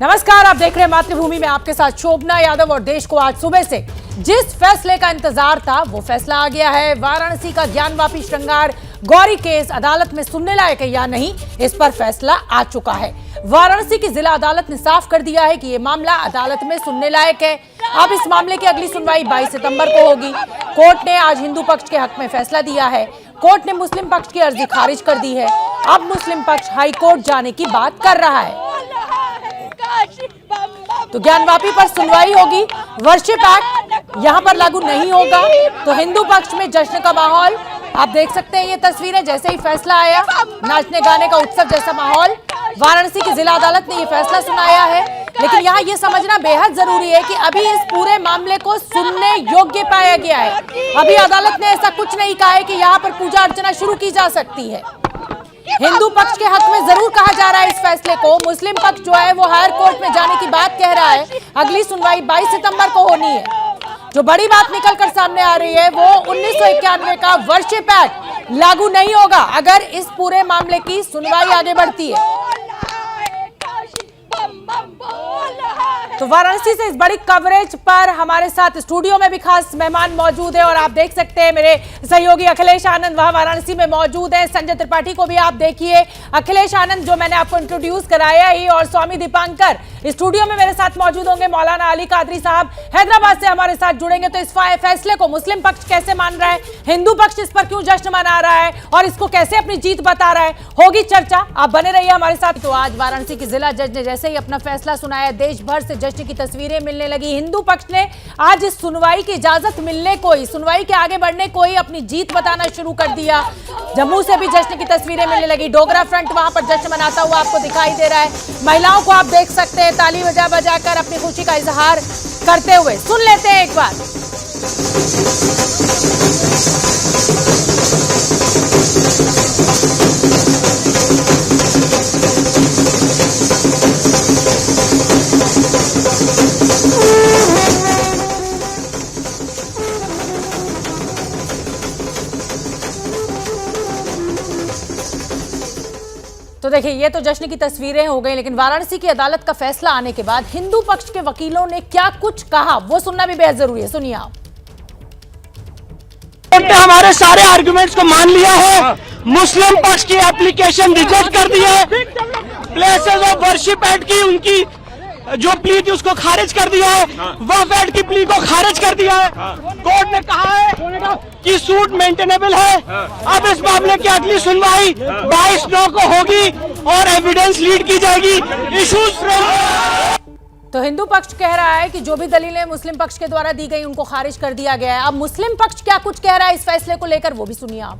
नमस्कार, आप देख रहे हैं मातृभूमि में आपके साथ शोभना यादव। और देश को आज सुबह से जिस फैसले का इंतजार था वो फैसला आ गया है। वाराणसी का ज्ञानवापी श्रृंगार गौरी केस अदालत में सुनने लायक है या नहीं, इस पर फैसला आ चुका है। वाराणसी की जिला अदालत ने साफ कर दिया है कि ये मामला अदालत में सुनने लायक है। अब इस मामले की अगली सुनवाई 22 सितंबर को होगी। कोर्ट ने आज हिंदू पक्ष के हक में फैसला दिया है। कोर्ट ने मुस्लिम पक्ष की अर्जी खारिज कर दी है। अब मुस्लिम पक्ष हाई कोर्ट जाने की बात कर रहा है। तो ज्ञानवापी पर सुनवाई होगी। वर्शिप एक्ट यहां पर लागू नहीं होगा। तो हिंदू पक्ष में जश्न का माहौल आप देख सकते हैं। ये तस्वीरें जैसे ही फैसला आया, नाचने गाने का उत्सव जैसा माहौल। वाराणसी की जिला अदालत ने ये फैसला सुनाया है। लेकिन यहाँ ये समझना बेहद जरूरी है कि अभी इस पूरे मामले को सुनने योग्य पाया गया है। अभी अदालत ने ऐसा कुछ नहीं कहा है कि यहाँ पर पूजा अर्चना शुरू की जा सकती है। हिंदू पक्ष के हक में जरूर कहा जा रहा है इस फैसले को। मुस्लिम पक्ष जो है वो हायर कोर्ट में जाने की बात कह रहा है। अगली सुनवाई 22 सितंबर को होनी है। जो बड़ी बात निकल कर सामने आ रही है वो 1991 का वर्शिप एक्ट लागू नहीं होगा अगर इस पूरे मामले की सुनवाई आगे बढ़ती है। तो वाराणसी से इस बड़ी कवरेज पर हमारे साथ स्टूडियो में भी खास मेहमान मौजूद है और आप देख सकते हैं मेरे सहयोगी अखिलेश आनंद वहां वाराणसी में मौजूद है। संजय त्रिपाठी को भी आप देखिए। अखिलेश आनंद जो मैंने आपको इंट्रोड्यूस कराया ही, और स्वामी दीपांकर स्टूडियो में मेरे साथ मौजूद होंगे। मौलाना अली कादरी साहब हैदराबाद से हमारे साथ जुड़ेंगे। तो इस फैसले को मुस्लिम पक्ष कैसे मान रहा है, हिंदू पक्ष इस पर क्यों जश्न मना रहा है और इसको कैसे अपनी जीत बता रहा है, होगी चर्चा। आप बने रहिए हमारे साथ। तो आज वाराणसी की जिला जज ने जैसे ही अपना फैसला सुनाया, देश भर से जश्न की तस्वीरें मिलने लगी। हिंदू पक्ष ने आज इस सुनवाई की इजाजत मिलने को ही, सुनवाई के आगे बढ़ने को ही अपनी जीत बताना शुरू कर दिया। जम्मू से भी जश्न की तस्वीरें मिलने लगी। डोगरा फ्रंट वहां पर जश्न मनाता हुआ आपको दिखाई दे रहा है। महिलाओं को आप देख सकते हैं ताली बजा बजाकर अपनी खुशी का इजहार करते हुए। सुन लेते हैं एक बार। तो देखिए, ये तो जश्न की तस्वीरें हो गई, लेकिन वाराणसी की अदालत का फैसला आने के बाद हिंदू पक्ष के वकीलों ने क्या कुछ कहा वो सुनना भी बेहद जरूरी है। सुनिए आप। कोर्ट ने हमारे सारे आर्गुमेंट्स को मान लिया है। मुस्लिम पक्ष की एप्लीकेशन रिजेक्ट कर दी है। प्लेसेस ऑफ वर्शिप एक्ट की उनकी जो प्ली थी उसको खारिज कर दिया है। वक्फ एक्ट की प्ली को खारिज कर दिया है। कोर्ट ने कहा है कि सूट मेंटेनेबल है। अब इस मामले की अगली सुनवाई 22/9 को होगी और एविडेंस लीड की जाएगी। इश्यूज तो हिंदू पक्ष कह रहा है कि जो भी दलीलें मुस्लिम पक्ष के द्वारा दी गई उनको खारिज कर दिया गया है। अब मुस्लिम पक्ष क्या कुछ कह रहा है इस फैसले को लेकर, वो भी सुनिए आप।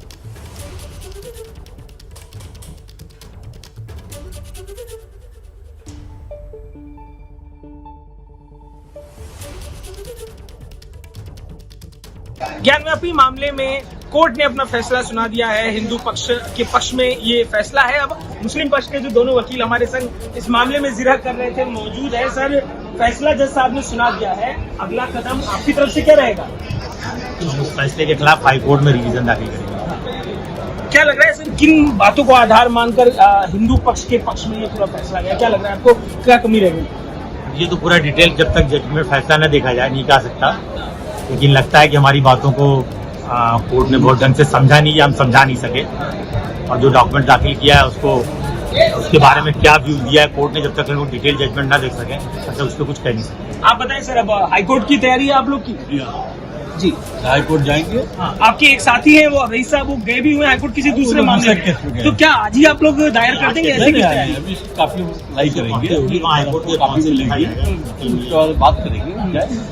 ज्ञानवापी मामले में कोर्ट ने अपना फैसला सुना दिया है। हिंदू पक्ष के पक्ष में ये फैसला है। अब मुस्लिम पक्ष के जो दोनों वकील हमारे संग इस मामले में जिरह कर रहे थे मौजूद है। सर, फैसला जज साहब ने सुना दिया है, अगला कदम आपकी तरफ से क्या रहेगा? उस फैसले के खिलाफ हाईकोर्ट में रिवीजन दाखिल करेंगे। क्या लग रहा है सर, किन बातों को आधार मानकर हिंदू पक्ष के पक्ष में ये पूरा फैसला गया? क्या लग रहा है आपको, क्या कमी रहेगी? ये तो पूरा डिटेल जब तक जजमेंट फैसला न देखा जाए नहीं कह सकता, लेकिन लगता है कि हमारी बातों को कोर्ट ने बहुत ढंग से समझा नहीं, या हम समझा नहीं सके। और जो डॉक्यूमेंट दाखिल किया है उसके बारे में क्या व्यू दिया है कोर्ट ने, जब तक लोग डिटेल जजमेंट ना देख सके अच्छा उस पर कुछ कह नहीं सके। आप बताएं सर, अब हाईकोर्ट की तैयारी है आप लोग की? जी, हाईकोर्ट जाएंगे। हाँ, आपके एक साथी है वो रईस साहब, वो गए भी हुए हाईकोर्ट किसी दूसरे मामले में। तो क्या आज ही आप लोग दायर कर देंगे? अभी काफी लाई करेंगे, हाईकोर्ट की काफी मिलेगी, उसके बाद बात करेंगे,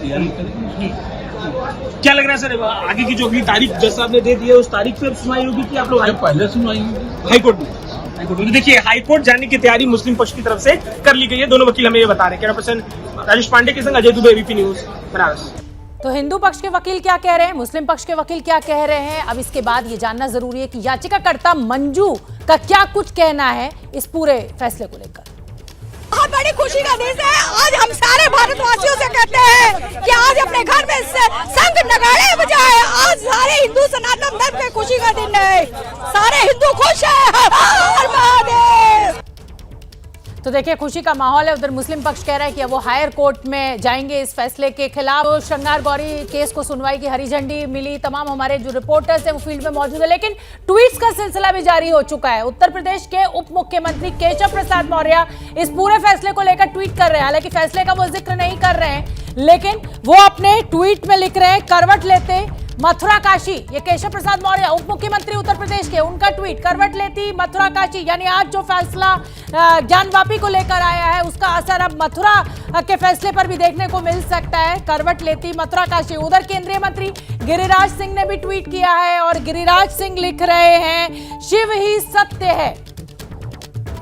तैयारी करेंगे। क्या लग रहा है सर, आगे की जो अगली तारीख जज साहब ने दे दी है उस तारीख पे सुनवाई होगी कि आप लोग पहले सुनवाई हाईकोर्ट में? तो देखिए, हाईकोर्ट जाने की तैयारी मुस्लिम पक्ष की तरफ से कर ली गई है। दोनों वकील हमें ये बता रहे हैं। कैमरा पर्सन राजेश पांडे के संग अजय दुबे, एबीपी न्यूज, बनारस। तो हिंदू पक्ष के वकील क्या कह रहे हैं, मुस्लिम पक्ष के वकील क्या कह रहे हैं, अब इसके बाद ये जानना जरूरी है कि याचिकाकर्ता मंजू का क्या कुछ कहना है इस पूरे फैसले को लेकर। बहुत बड़ी खुशी का दिन है। आज हम सारे भारतवासियों से कहते हैं कि आज अपने घर में संग नगाड़े बजाए। आज सारे हिंदू सनातन धर्म के खुशी का दिन है। सारे हिंदू खुश है। हर हर महादेव। तो देखिए खुशी का माहौल है। उधर मुस्लिम पक्ष कह रहा है कि अब वो हायर कोर्ट में जाएंगे इस फैसले के खिलाफ। तो श्रृंगार गौरी केस को सुनवाई की हरी झंडी मिली। तमाम हमारे जो रिपोर्टर्स हैं वो फील्ड में मौजूद है, लेकिन ट्वीट्स का सिलसिला भी जारी हो चुका है। उत्तर प्रदेश के उप मुख्यमंत्री केशव प्रसाद मौर्य इस पूरे फैसले को लेकर ट्वीट कर रहे हैं। हालांकि फैसले का वो जिक्र नहीं कर रहे हैं, लेकिन वो अपने ट्वीट में लिख रहे हैं, करवट लेते मथुरा काशी। ये केशव प्रसाद मौर्य उप मुख्यमंत्री उत्तर प्रदेश के, उनका ट्वीट, करवट लेती मथुरा काशी। यानी आज जो फैसला ज्ञानवापी को लेकर आया है उसका असर अब मथुरा के फैसले पर भी देखने को मिल सकता है। करवट लेती मथुरा काशी। उधर केंद्रीय मंत्री गिरिराज सिंह ने भी ट्वीट किया है और गिरिराज सिंह लिख रहे हैं, शिव ही सत्य है।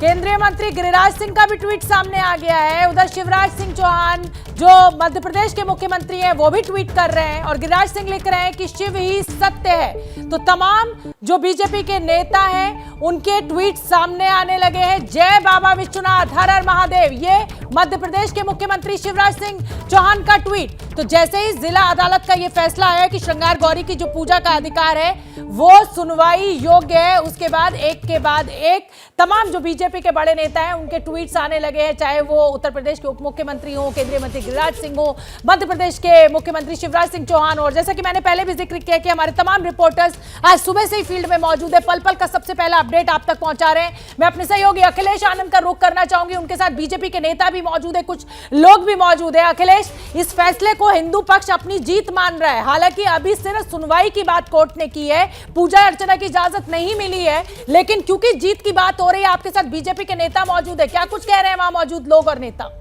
केंद्रीय मंत्री गिरिराज सिंह का भी ट्वीट सामने आ गया है। उधर शिवराज सिंह चौहान जो मध्य प्रदेश के मुख्यमंत्री हैं वो भी ट्वीट कर रहे हैं और गिरिराज सिंह लिख रहे हैं कि शिव ही सत्य है। तो तमाम जो बीजेपी के नेता हैं उनके ट्वीट सामने आने लगे हैं। जय बाबा विश्वनाथ, हर हर महादेव, ये मध्य प्रदेश के मुख्यमंत्री शिवराज सिंह चौहान का ट्वीट। तो जैसे ही जिला अदालत का यह फैसला आया कि श्रृंगार गौरी की जो पूजा का अधिकार है वो सुनवाई योग्य है, उसके बाद एक के बाद एक तमाम जो बीजेपी के बड़े नेता हैं उनके ट्वीट्स आने लगे हैं। चाहे वो उत्तर प्रदेश के उप मुख्यमंत्री हो, केंद्रीय मंत्री गिरिराज सिंह हो, मध्य प्रदेश के मुख्यमंत्री शिवराज सिंह चौहान। और जैसा कि मैंने पहले भी जिक्र किया कि हमारे तमाम रिपोर्टर्स आज सुबह से ही फील्ड में मौजूद है, पल पल का सबसे पहला अपडेट आप तक पहुंचा रहे हैं। मैं अपने सहयोगी अखिलेश आनंद का रुख करना चाहूंगी, उनके साथ बीजेपी के नेता भी मौजूद है, कुछ लोग भी मौजूद है। अखिलेश, इस फैसले को हिंदू पक्ष अपनी जीत मान रहा है। हालांकि अभी सिर्फ सुनवाई की बात कोर्ट ने की है, पूजा अर्चना की इजाजत नहीं मिली है, लेकिन क्योंकि जीत की बात हो रही है आपके साथ बीजेपी के नेता मौजूद है, क्या कुछ कह रहे हैं वहां मौजूद लोग और नेता?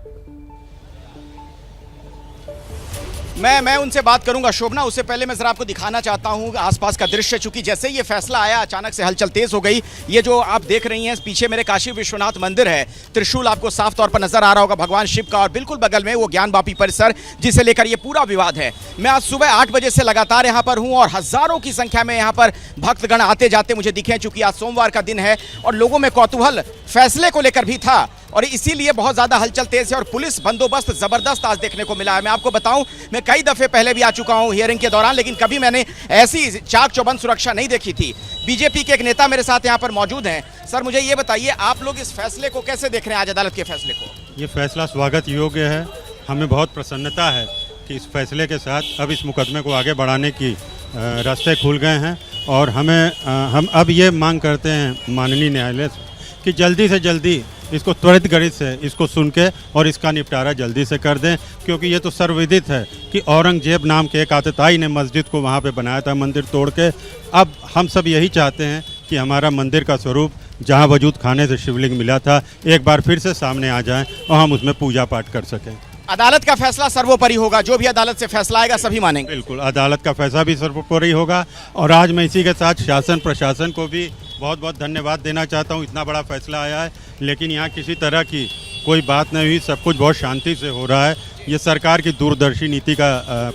मैं उनसे बात करूंगा शोभना। उससे पहले मैं जरा आपको दिखाना चाहता हूं आसपास का दृश्य। चूंकि जैसे ये फैसला आया अचानक से हलचल तेज हो गई। ये जो आप देख रही हैं पीछे मेरे काशी विश्वनाथ मंदिर है, त्रिशूल आपको साफ तौर पर नजर आ रहा होगा भगवान शिव का, और बिल्कुल बगल में वो ज्ञानवापी परिसर जिसे लेकर ये पूरा विवाद है। मैं आज सुबह 8 बजे से लगातार यहाँ पर हूँ और हजारों की संख्या में यहाँ पर भक्तगण आते जाते मुझे दिखे। चूंकि आज सोमवार का दिन है और लोगों में कौतूहल फैसले को लेकर भी था और इसीलिए बहुत ज्यादा हलचल तेज है और पुलिस बंदोबस्त जबरदस्त आज देखने को मिला है। मैं आपको बताऊं, मैं कई दफे पहले भी आ चुका हूं हियरिंग के दौरान, लेकिन कभी मैंने ऐसी चाक चौबंद सुरक्षा नहीं देखी थी। बीजेपी के एक नेता मेरे साथ यहां पर मौजूद हैं। सर, मुझे ये बताइए, आप लोग इस फैसले को कैसे देख रहे हैं, आज अदालत के फैसले को? ये फैसला स्वागत योग्य है। हमें बहुत प्रसन्नता है कि इस फैसले के साथ अब इस मुकदमे को आगे बढ़ाने की रास्ते खुल गए हैं और हम अब ये मांग करते हैं माननीय न्यायालय से कि जल्दी से जल्दी इसको त्वरित गति से इसको सुन के और इसका निपटारा जल्दी से कर दें, क्योंकि ये तो सर्वविदित है कि औरंगजेब नाम के एक आतताई ने मस्जिद को वहाँ पे बनाया था, मंदिर तोड़ के। अब हम सब यही चाहते हैं कि हमारा मंदिर का स्वरूप जहाँ वजूद खाने से शिवलिंग मिला था एक बार फिर से सामने आ जाए और हम उसमें पूजा पाठ कर सकें। अदालत का फैसला सर्वोपरि होगा, जो भी अदालत से फैसला आएगा सभी मानेंगे। बिल्कुल, अदालत का फैसला भी सर्वोपरि होगा। और आज मैं इसी के साथ शासन प्रशासन को भी बहुत बहुत धन्यवाद देना चाहता हूँ। इतना बड़ा फैसला आया है लेकिन यहाँ किसी तरह की कोई बात नहीं हुई, सब कुछ बहुत शांति से हो रहा है। ये सरकार की दूरदर्शी नीति का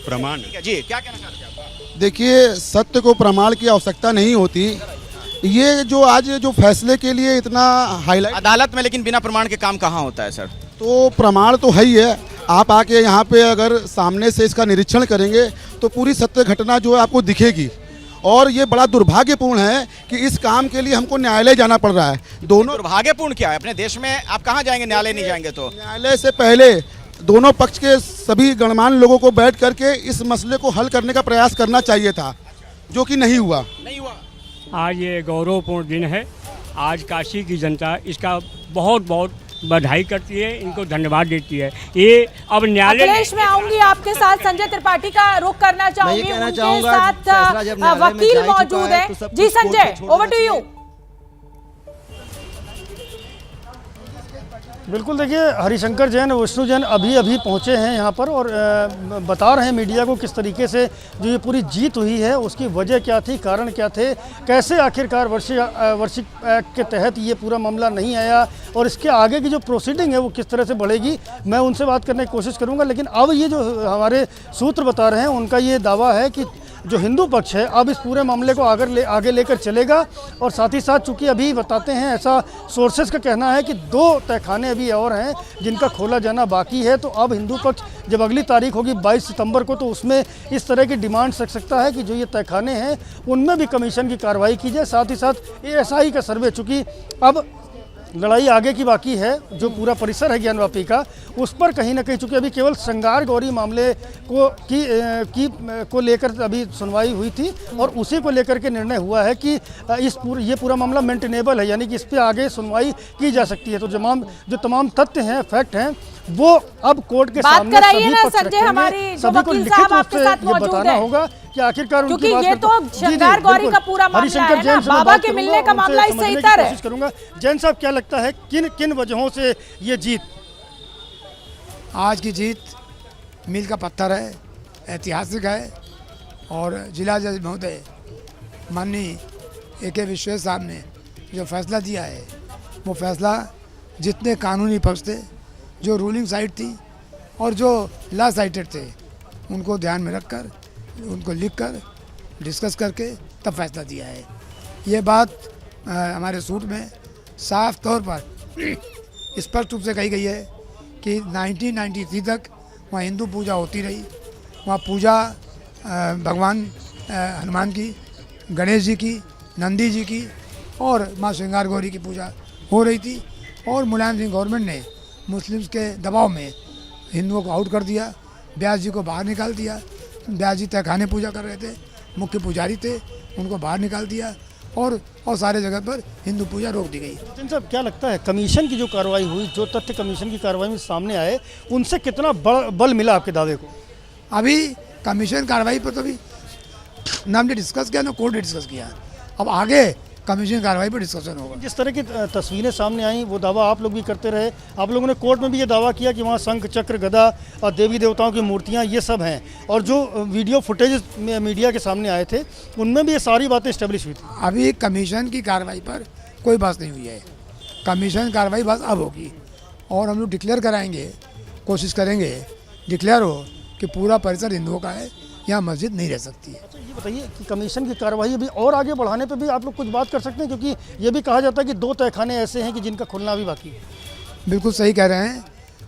प्रमाण है। जी, क्या कहना चाहते हैं? देखिए, सत्य को प्रमाण की आवश्यकता नहीं होती। ये जो आज जो फैसले के लिए इतना हाईलाइट, अदालत में लेकिन बिना प्रमाण के काम कहाँ होता है सर? तो प्रमाण तो है ही है। आप आके यहाँ पे अगर सामने से इसका निरीक्षण करेंगे तो पूरी सत्य घटना जो है आपको दिखेगी। और ये बड़ा दुर्भाग्यपूर्ण है कि इस काम के लिए हमको न्यायालय जाना पड़ रहा है। दोनों दुर्भाग्यपूर्ण क्या है? अपने देश में आप कहाँ जाएंगे, न्यायालय नहीं जाएंगे तो? न्यायालय से पहले दोनों पक्ष के सभी गणमान्य लोगों को बैठ करके इस मसले को हल करने का प्रयास करना चाहिए था, जो कि नहीं हुआ। आज ये गौरवपूर्ण दिन है। आज काशी की जनता इसका बहुत बहुत बधाई करती है, इनको धन्यवाद देती है। ये अब न्यायालय, अखिलेश में आऊंगी आपके साथ, संजय त्रिपाठी का रुख करना चाहूंगी, उनके साथ वकील मौजूद है। जी संजय, ओवर टू यू। बिल्कुल, देखिए, हरिशंकर जैन, विष्णु जैन अभी पहुंचे हैं यहाँ पर और बता रहे हैं मीडिया को किस तरीके से जो ये पूरी जीत हुई है उसकी वजह क्या थी, कारण क्या थे, कैसे आखिरकार वार्षिक एक्ट के तहत ये पूरा मामला नहीं आया और इसके आगे की जो प्रोसीडिंग है वो किस तरह से बढ़ेगी। मैं उनसे बात करने की कोशिश करूँगा, लेकिन अब ये जो हमारे सूत्र बता रहे हैं उनका ये दावा है कि जो हिंदू पक्ष है अब इस पूरे मामले को आगे लेकर चलेगा। और साथ ही साथ चूंकि अभी बताते हैं, ऐसा सोर्सेज का कहना है कि 2 तहखाने अभी और हैं जिनका खोला जाना बाकी है। तो अब हिंदू पक्ष जब अगली तारीख होगी 22 सितंबर को, तो उसमें इस तरह की डिमांड रख सकता है कि जो ये तहखाने हैं उनमें भी कमीशन की कार्रवाई की जाए। साथ ही साथ ASI का सर्वे, चूँकि अब लड़ाई आगे की बाकी है। जो पूरा परिसर है ज्ञानवापी का, उस पर कहीं ना कहीं, चूंकि अभी केवल श्रृंगार गौरी मामले को लेकर अभी सुनवाई हुई थी और उसी को लेकर के निर्णय हुआ है कि ये पूरा मामला मेंटेनेबल है, यानी कि इस पर आगे सुनवाई की जा सकती है। तो जो तमाम तथ्य हैं, फैक्ट हैं, वो अब कोर्ट के सामने सभी पक्ष रखेंगे, सभी को लिखित रूप से ये बताना होगा कि आखिरकार उनकी बात ये तो श्रृंगार गौरी का पूरा मामला है ना, बाबा के मिलने का मामला इससे इतर है। कोशिश करूंगा। जैन साहब, क्या लगता है किन किन वजहों से ये जीत? आज की जीत मील का पत्थर है, ऐतिहासिक है और जिला जज महोदय माननीय A.K. विश्वेश साहब ने जो फैसला दिया है, वो फैसला जितने कानूनी पक्ष थे, जो रूलिंग साइड थी और जो लॉ साइडेड थे, उनको ध्यान में रखकर, उनको लिखकर डिस्कस करके तब फैसला दिया है। ये बात हमारे सूट में साफ तौर पर स्पष्ट रूप से कही गई है कि 1993 तक वहाँ हिंदू पूजा होती रही। वहाँ पूजा भगवान हनुमान की, गणेश जी की, नंदी जी की और माँ श्रृंगार गौरी की पूजा हो रही थी। और मुलायम सिंह गवर्नमेंट ने मुस्लिम्स के दबाव में हिंदुओं को आउट कर दिया, व्यास जी को बाहर निकाल दिया। व्यास जी तहखाने पूजा कर रहे थे, मुख्य पुजारी थे, उनको बाहर निकाल दिया और सारे जगह पर हिंदू पूजा रोक दी गई। सचिन साहब, क्या लगता है कमीशन की जो कार्रवाई हुई, जो तथ्य कमीशन की कार्रवाई में सामने आए, उनसे कितना बल मिला आपके दावे को? अभी कमीशन कार्रवाई पर तो अभी ना हमने डिस्कस किया, ना कोर्ट ने डिस्कस किया। अब आगे कमीशन कार्रवाई पर डिस्कशन होगा। जिस तरह की तस्वीरें सामने आई, वो दावा आप लोग भी करते रहे। आप लोगों ने कोर्ट में भी ये दावा किया कि वहाँ शंख, चक्र, गदा और देवी देवताओं की मूर्तियाँ ये सब हैं, और जो वीडियो फुटेज मीडिया के सामने आए थे, उनमें भी ये सारी बातें इस्टेब्लिश हुई थी। अभी कमीशन की कार्रवाई पर कोई बात नहीं हुई है। कमीशन कार्रवाई बस अब होगी और हम लोग डिक्लेयर कराएंगे, कोशिश करेंगे डिक्लेयर हो कि पूरा परिसर हिंदुओं का है, यहाँ मस्जिद नहीं रह सकती है। अच्छा, ये बताइए कि कमीशन की कार्रवाई अभी और आगे बढ़ाने पे भी आप लोग कुछ बात कर सकते हैं, क्योंकि ये भी कहा जाता है कि 2 तहखाने ऐसे हैं कि जिनका खुलना अभी बाकी है। बिल्कुल सही कह रहे हैं।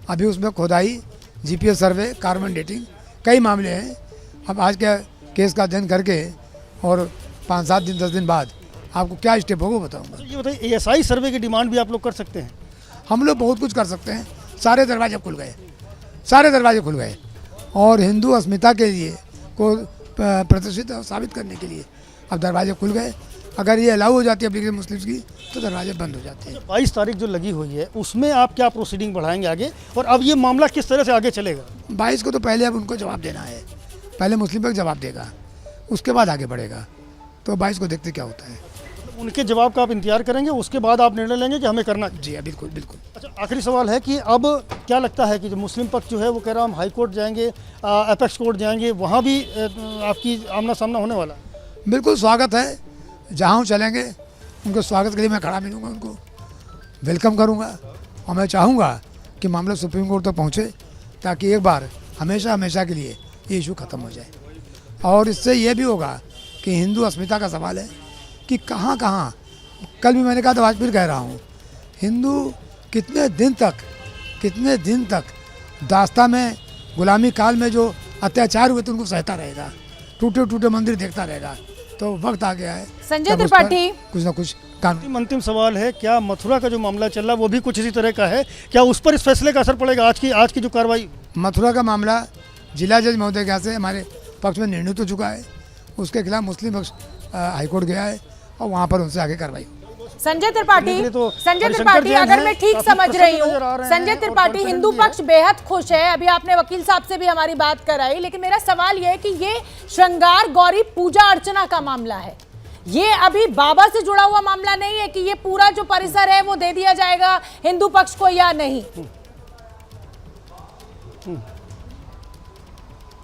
अभी उसमें खुदाई, GPS सर्वे, कार्बन डेटिंग, कई मामले हैं। अब आज के केस का अध्ययन करके और 5-7 दिन 10 दिन बाद आपको क्या स्टेप होगा बताऊँगा। ये बताइए, ASI सर्वे की डिमांड भी आप लोग कर सकते हैं? हम लोग बहुत कुछ कर सकते हैं। सारे दरवाजे खुल गए, सारे दरवाजे खुल गए और हिंदू अस्मिता के लिए को प्रतिष्ठित साबित करने के लिए अब दरवाजे खुल गए। अगर ये अलाउ हो जाती है एप्लीकेशन मुस्लिम्स की, तो दरवाजे बंद हो जाते हैं। 22 तारीख जो लगी हुई है, उसमें आप क्या प्रोसीडिंग बढ़ाएंगे आगे, और अब ये मामला किस तरह से आगे चलेगा? 22 को तो पहले अब उनको जवाब देना है, पहले मुस्लिम पक्ष जवाब देगा, उसके बाद आगे बढ़ेगा। तो 22 को देखते क्या होता है। उनके जवाब का आप इंतजार करेंगे, उसके बाद आप निर्णय लेंगे कि हमें करना? जी बिल्कुल बिल्कुल। अच्छा, आखिरी सवाल है कि अब क्या लगता है कि जो मुस्लिम पक्ष जो है वो कह रहा है हम हाई कोर्ट जाएंगे, एपेक्स कोर्ट जाएंगे, वहाँ भी आपकी आमना सामना होने वाला? बिल्कुल स्वागत है, जहाँ चलेंगे उनको स्वागत के लिए मैं खड़ा मिलूँगा, उनको वेलकम करूँगा और मैं चाहूँगा कि मामला सुप्रीम कोर्ट तक पहुँचे, ताकि एक बार हमेशा हमेशा के लिए ये इशू ख़त्म हो जाए। और इससे ये भी होगा कि हिंदू अस्मिता का सवाल है कि कहाँ कहाँ, कल भी मैंने कहा था, आज फिर कह रहा हूँ, हिंदू कितने दिन तक दास्ता में गुलामी काल में जो अत्याचार हुए थे उनको सहता रहेगा, टूटे टूटे मंदिर देखता रहेगा। तो वक्त आ गया है संजय त्रिपाठी, कुछ ना कुछ कानून। अंतिम सवाल है, क्या मथुरा का जो मामला चल रहा है वो भी कुछ इसी तरह का है? क्या उस पर इस फैसले का असर पड़ेगा आज की जो कार्रवाई? मथुरा का मामला जिला जज महोदय के यहाँ से हमारे पक्ष में निर्णय हो चुका है, उसके खिलाफ मुस्लिम पक्ष हाईकोर्ट गया है और वहाँ पर उनसे आगे कार्रवाई। संजय त्रिपाठी, अगर मैं ठीक समझ रही हूँ, संजय त्रिपाठी, हिंदू पक्ष बेहद खुश है। अभी आपने वकील साहब से भी हमारी बात कराई, लेकिन मेरा सवाल यह है कि ये श्रृंगार गौरी पूजा अर्चना का मामला है, ये अभी बाबा से जुड़ा हुआ मामला नहीं है कि ये पूरा जो परिसर है वो दे दिया जाएगा हिंदू पक्ष को या नहीं।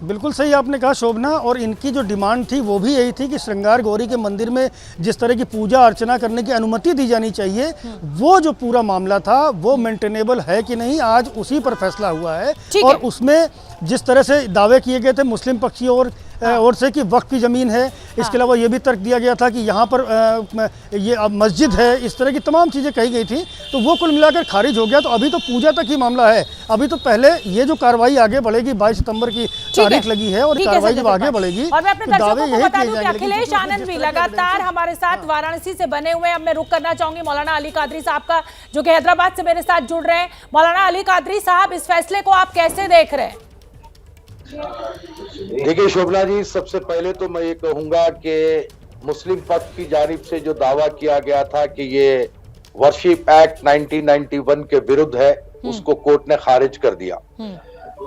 बिल्कुल सही आपने कहा शोभना, और इनकी जो डिमांड थी वो भी यही थी कि श्रृंगार गौरी के मंदिर में जिस तरह की पूजा अर्चना करने की अनुमति दी जानी चाहिए, वो जो पूरा मामला था वो मेंटेनेबल है कि नहीं, आज उसी पर फैसला हुआ है। और उसमें जिस तरह से दावे किए गए थे मुस्लिम पक्ष की ओर ओर से कि वक्फ की ज़मीन है। इसके अलावा ये भी तर्क दिया गया था कि यहाँ पर ये अब मस्जिद है, इस तरह की तमाम चीज़ें कही गई थी, तो वो कुल मिलाकर खारिज हो गया। तो अभी तो पूजा तक ही मामला है, अभी तो पहले ये जो कार्रवाई आगे बढ़ेगी, 22 सितंबर की तारीख लगी है और कार्रवाई जब आगे बढ़ेगी और मैं अपने तो दावे दर्शकों को यही बता किए दूं कि जाएंगे। अखिलेश आनंद भी लगातार हमारे साथ वाराणसी से बने हुए हैं। अब मैं रुक करना चाहूंगी मौलाना अली कादरी साहब का, जो कि हैदराबाद से मेरे साथ जुड़ रहे हैं। मौलाना अली कादरी साहब, इस फैसले को आप कैसे देख रहे हैं? देखिए शोभना जी, सबसे पहले तो मैं ये कहूंगा कि मुस्लिम पक्ष की जानिब से जो दावा किया गया था कि ये वर्शिप एक्ट 1991 के विरुद्ध है, उसको कोर्ट ने खारिज कर दिया।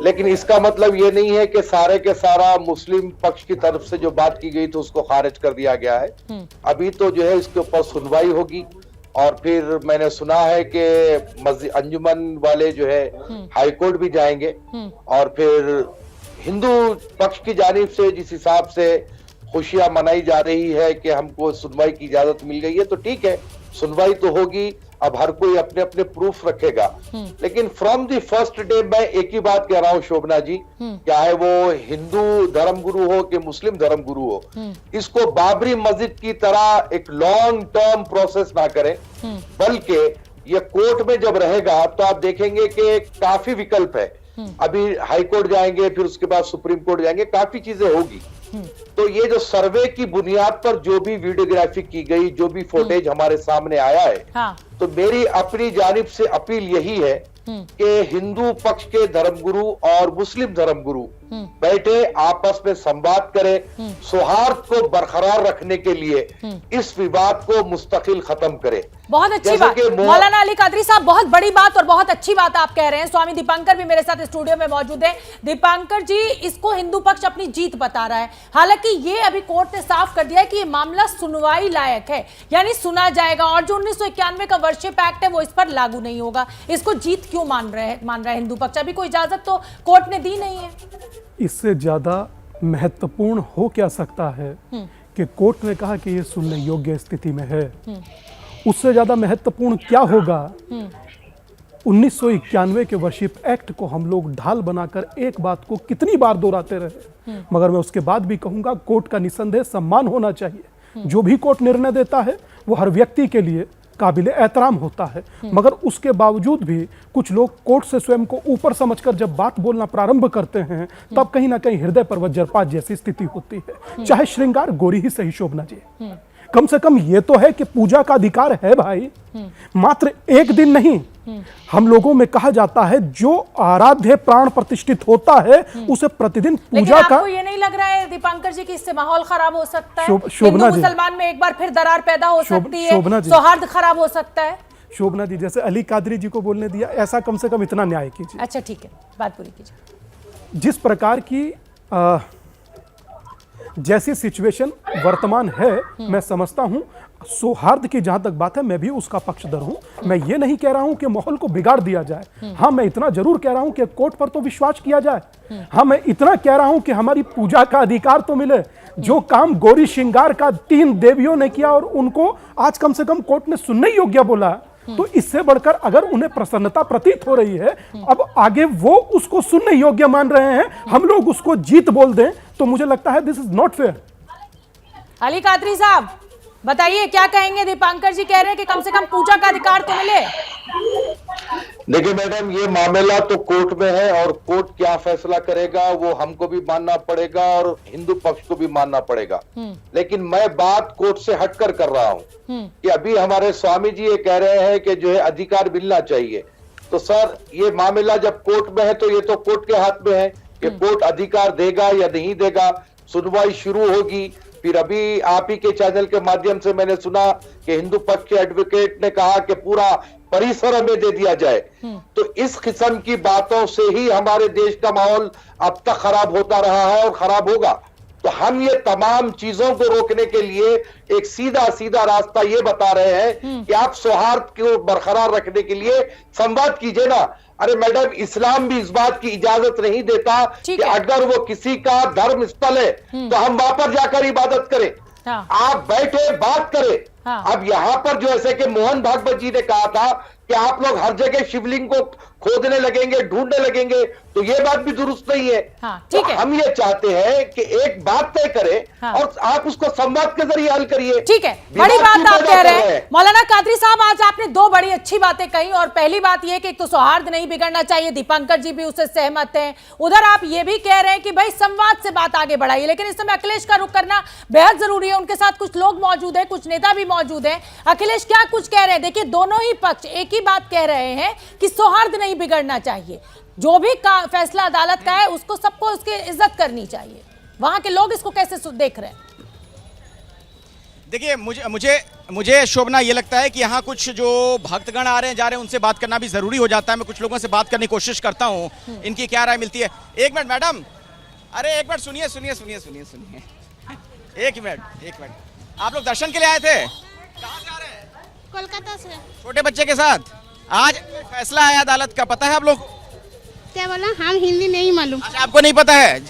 लेकिन इसका मतलब ये नहीं है कि सारे के सारा मुस्लिम पक्ष की तरफ से जो बात की गई थी उसको खारिज कर दिया गया है। अभी तो जो है इसके ऊपर सुनवाई होगी और फिर मैंने सुना है कि मस्जिद अंजुमन वाले जो है हाई कोर्ट भी जाएंगे और फिर हिंदू पक्ष की जानिब से जिस हिसाब से खुशियां मनाई जा रही है कि हमको सुनवाई की इजाजत मिल गई है, तो ठीक है, सुनवाई तो होगी। अब हर कोई अपने अपने प्रूफ रखेगा, लेकिन फ्रॉम द फर्स्ट डे मैं एक ही बात कह रहा हूँ शोभना जी, चाहे वो हिंदू धर्मगुरु हो कि मुस्लिम धर्मगुरु हो, इसको बाबरी मस्जिद की तरह एक लॉन्ग टर्म प्रोसेस ना करें, बल्कि ये कोर्ट में जब रहेगा तो आप देखेंगे कि काफी विकल्प है। अभी हाई कोर्ट जाएंगे, फिर उसके बाद सुप्रीम कोर्ट जाएंगे, काफी चीजें होगी। तो ये जो सर्वे की बुनियाद पर जो भी वीडियोग्राफी की गई, जो भी फुटेज हमारे सामने आया है, तो मेरी अपनी जानिब से अपील यही है कि हिंदू पक्ष के धर्मगुरु और मुस्लिम धर्मगुरु बैठे आपस में संवाद करें, सौहार्द को बरकरार रखने के लिए इस विवाद को मुस्तकिल खत्म करें। बहुत अच्छी बात मौलाना अली कादरी साहब, बहुत बड़ी बात और बहुत अच्छी बात आप कह रहे हैं। स्वामी दीपांकर भी मेरे साथ स्टूडियो में मौजूद है। दीपांकर जी, इसको हिंदू पक्ष अपनी जीत बता रहा है, हालांकि ये अभी कोर्ट ने साफ कर दिया है कि ये मामला सुनवाई लायक है, यानी सुना जाएगा और जो 1991 का वर्शिप एक्ट है वो इस पर लागू नहीं होगा। इसको जीत क्यों मान रहा है हिंदू पक्ष? अभी कोई इजाजत तो कोर्ट ने दी नहीं है। इससे ज्यादा महत्वपूर्ण हो क्या सकता है कि कोर्ट ने कहा कि ये सुनने योग्य स्थिति में है। उससे ज्यादा महत्वपूर्ण क्या होगा? 1991 के वर्शिप एक्ट को हम लोग ढाल बनाकर एक बात को कितनी बार दोहराते रहे, मगर मैं उसके बाद भी कहूंगा कोर्ट का निसंदेह सम्मान होना चाहिए। जो भी कोर्ट निर्णय देता है वो हर व्यक्ति के लिए काबिल एहतराम होता है, मगर उसके बावजूद भी कुछ लोग कोर्ट से स्वयं को ऊपर समझकर जब बात बोलना प्रारंभ करते हैं, तब कहीं ना कहीं हृदय पर वज्रपात जैसी स्थिति होती है। चाहे श्रृंगार गोरी ही सही शोभना जी, कम से कम ये तो है कि पूजा का अधिकार है भाई। मात्र एक दिन नहीं, हम लोगों में कहा जाता है जो आराध्य प्राण प्रतिष्ठित होता है उसे प्रतिदिन पूजा का। आपको ये नहीं लग रहा है दीपांकर जी कि इससे माहौल खराब हो सकता है? हिंदू मुसलमान में एक बार फिर दरार पैदा हो सकती है, सौहार्द खराब हो सकता है। शोभना जी, जैसे अली कादरी जी को बोलने दिया, ऐसा कम से कम इतना न्याय कीजिए। अच्छा ठीक है, बात पूरी कीजिए। जिस प्रकार की जैसी सिचुएशन वर्तमान है, मैं समझता हूं सौहार्द की जहां तक बात है, मैं भी उसका पक्षधर हूं। मैं ये नहीं कह रहा हूं कि माहौल को बिगाड़ दिया जाए। हाँ, मैं इतना जरूर कह रहा हूं कि कोर्ट पर तो विश्वास किया जाए। हाँ, मैं इतना कह रहा हूं कि हमारी पूजा का अधिकार तो मिले। जो काम गौरी श्रृंगार का 3 देवियों ने किया और उनको आज कम से कम कोर्ट ने सुनने योग्य बोला, तो इससे बढ़कर अगर उन्हें प्रसन्नता प्रतीत हो रही है, अब आगे वो उसको सुनने योग्य मान रहे हैं, हम लोग उसको जीत बोल दें, तो मुझे लगता है this is not fair. Ali Qadri साहब बताइए, क्या कहेंगे? दीपांकर जी कह रहे हैं कि कम से कम पूजा का अधिकार तो मिले। देखिए मैडम, ये मामला तो कोर्ट में है और कोर्ट क्या फैसला करेगा वो हमको भी मानना पड़ेगा और हिंदू पक्ष को भी मानना पड़ेगा। लेकिन मैं बात कोर्ट से हटकर कर रहा हूँ कि अभी हमारे स्वामी जी ये कह रहे हैं कि जो है अधिकार मिलना चाहिए। तो सर, ये मामला जब कोर्ट में है तो ये तो कोर्ट के हाथ में है कि कोर्ट अधिकार देगा या नहीं देगा। सुनवाई शुरू होगी, फिर अभी आप ही के चैनल के माध्यम से मैंने सुना कि हिंदू पक्ष के एडवोकेट ने कहा कि पूरा परिसर हमें दे दिया जाए। तो इस किस्म की बातों से ही हमारे देश का माहौल अब तक खराब होता रहा है और खराब होगा। तो हम ये तमाम चीजों को रोकने के लिए एक सीधा सीधा रास्ता ये बता रहे हैं कि आप सौहार्द को बरकरार रखने के लिए संवाद कीजिए ना। अरे मैडम, इस्लाम भी इस बात की इजाजत नहीं देता कि अगर वो किसी का धर्म स्थल है तो हम वहां पर जाकर इबादत करें। आप बैठे बात करें। अब यहाँ पर जो ऐसे कि मोहन भागवत जी ने कहा था कि आप लोग हर जगह शिवलिंग को खोदने लगेंगे, ढूंढने लगेंगे, तो ये बात भी दुरुस्त नहीं है। हाँ, ठीक है। तो हम ये चाहते हैं कि एक बात तय करें, हाँ। और आप उसको संवाद के जरिए हल करिए। ठीक है, बड़ी बात आप कह रहे हैं मौलाना कादरी साहब। आज आपने दो बड़ी अच्छी बातें कही, और पहली बात यह कि एक तो सौहार्द नहीं बिगड़ना चाहिए, दीपंकर जी भी उससे सहमत हैं। उधर आप ये भी कह रहे हैं कि भाई संवाद से बात आगे बढ़ाइए, लेकिन इस समय अखिलेश का रुख करना बेहद जरूरी है। उनके साथ कुछ लोग मौजूद हैं, कुछ नेता भी मौजूद हैं। अखिलेश क्या कुछ कह रहे हैं? देखिए, दोनों ही पक्ष एक ही बात कह रहे हैं कि सौहार्द नहीं बिगड़ना चाहिए, जो भी फैसला अदालत का है उसको सबको उसकी इज्जत करनी चाहिए। वहां के लोग इसको कैसे देख रहे हैं? देखिए, मुझे शोभना ये लगता है कि यहाँ कुछ जो भक्तगण आ रहे हैं जा रहे हैं उनसे बात करना भी जरूरी हो जाता है। मैं कुछ लोगों से बात करने की कोशिश करता हूँ, इनकी क्या राय मिलती है। एक मिनट मैडम, अरे एक मिनट सुनिए। एक मिनट, आप लोग दर्शन के लिए आए थे? कहाँ से आ रहे हैं? कोलकाता से। छोटे बच्चे के साथ। आज फैसला है अदालत का, पता है आप लोग? क्या बोला? हम हिंदी नहीं मालूम। अच्छा, आपको नहीं पता है?